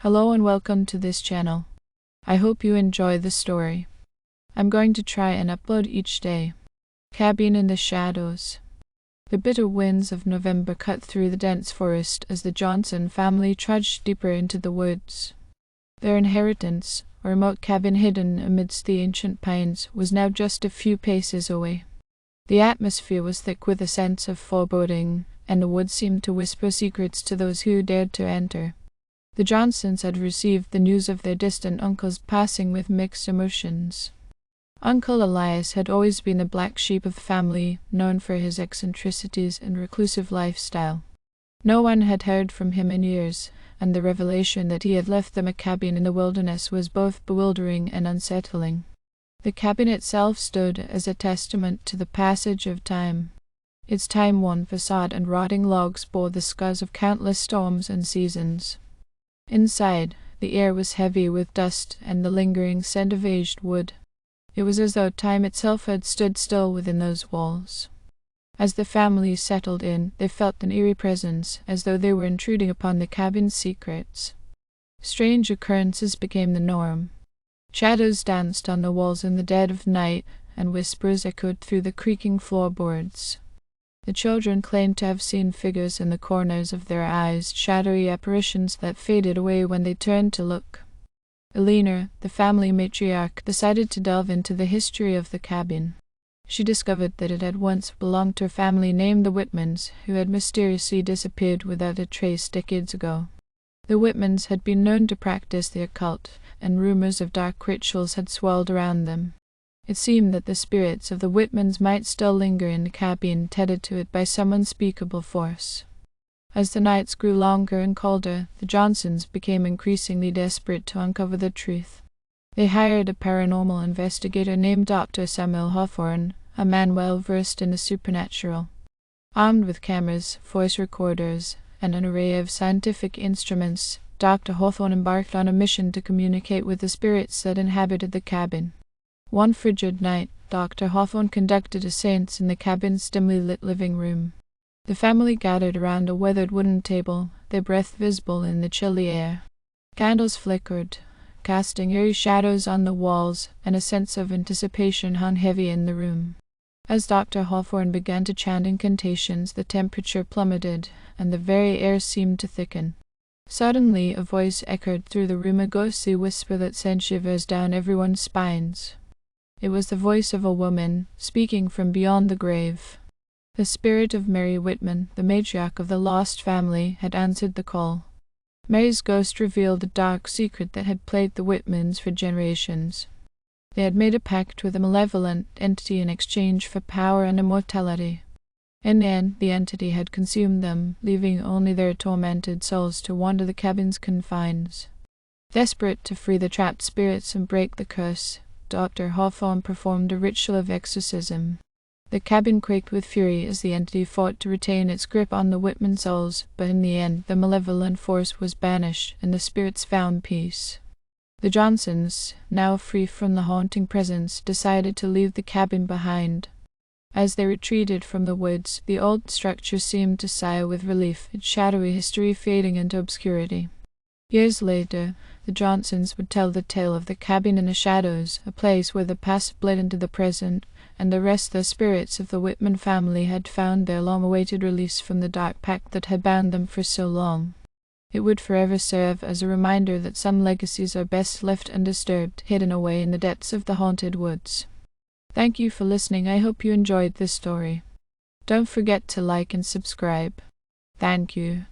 Hello and welcome to this channel. I hope you enjoy the story. I'm going to try and upload each day. Cabin in the Shadows. The bitter winds of November cut through the dense forest as the Johnson family trudged deeper into the woods. Their inheritance, a remote cabin hidden amidst the ancient pines, was now just a few paces away. The atmosphere was thick with a sense of foreboding, and the woods seemed to whisper secrets to those who dared to enter. The Johnsons had received the news of their distant uncle's passing with mixed emotions. Uncle Elias had always been the black sheep of the family, known for his eccentricities and reclusive lifestyle. No one had heard from him in years, and the revelation that he had left them a cabin in the wilderness was both bewildering and unsettling. The cabin itself stood as a testament to the passage of time. Its time-worn facade and rotting logs bore the scars of countless storms and seasons. Inside, the air was heavy with dust and the lingering scent of aged wood. It was as though time itself had stood still within those walls. As the family settled in, they felt an eerie presence, as though they were intruding upon the cabin's secrets. Strange occurrences became the norm. Shadows danced on the walls in the dead of night, and whispers echoed through the creaking floorboards. The children claimed to have seen figures in the corners of their eyes, shadowy apparitions that faded away when they turned to look. Eleanor, the family matriarch, decided to delve into the history of the cabin. She discovered that it had once belonged to a family named the Whitmans, who had mysteriously disappeared without a trace decades ago. The Whitmans had been known to practice the occult, and rumors of dark rituals had swirled around them. It seemed that the spirits of the Whitmans might still linger in the cabin, tethered to it by some unspeakable force. As the nights grew longer and colder, the Johnsons became increasingly desperate to uncover the truth. They hired a paranormal investigator named Dr. Samuel Hawthorne, a man well versed in the supernatural. Armed with cameras, voice recorders, and an array of scientific instruments, Dr. Hawthorne embarked on a mission to communicate with the spirits that inhabited the cabin. One frigid night, Dr. Hawthorne conducted a séance in the cabin's dimly lit living room. The family gathered around a weathered wooden table, their breath visible in the chilly air. Candles flickered, casting eerie shadows on the walls, and a sense of anticipation hung heavy in the room. As Dr. Hawthorne began to chant incantations, the temperature plummeted, and the very air seemed to thicken. Suddenly, a voice echoed through the room, a ghostly whisper that sent shivers down everyone's spines. It was the voice of a woman, speaking from beyond the grave. The spirit of Mary Whitman, the matriarch of the lost family, had answered the call. Mary's ghost revealed the dark secret that had plagued the Whitmans for generations. They had made a pact with a malevolent entity in exchange for power and immortality. In the end, the entity had consumed them, leaving only their tormented souls to wander the cabin's confines. Desperate to free the trapped spirits and break the curse, Dr. Hawthorne performed a ritual of exorcism. The cabin quaked with fury as the entity fought to retain its grip on the Whitman souls, but in the end the malevolent force was banished and the spirits found peace. The Johnsons, now free from the haunting presence, decided to leave the cabin behind. As they retreated from the woods, the old structure seemed to sigh with relief, its shadowy history fading into obscurity. Years later, the Johnsons would tell the tale of the cabin in the shadows, a place where the past bled into the present, and the restless spirits of the Whitman family had found their long-awaited release from the dark pact that had bound them for so long. It would forever serve as a reminder that some legacies are best left undisturbed, hidden away in the depths of the haunted woods. Thank you for listening. I hope you enjoyed this story. Don't forget to like and subscribe. Thank you.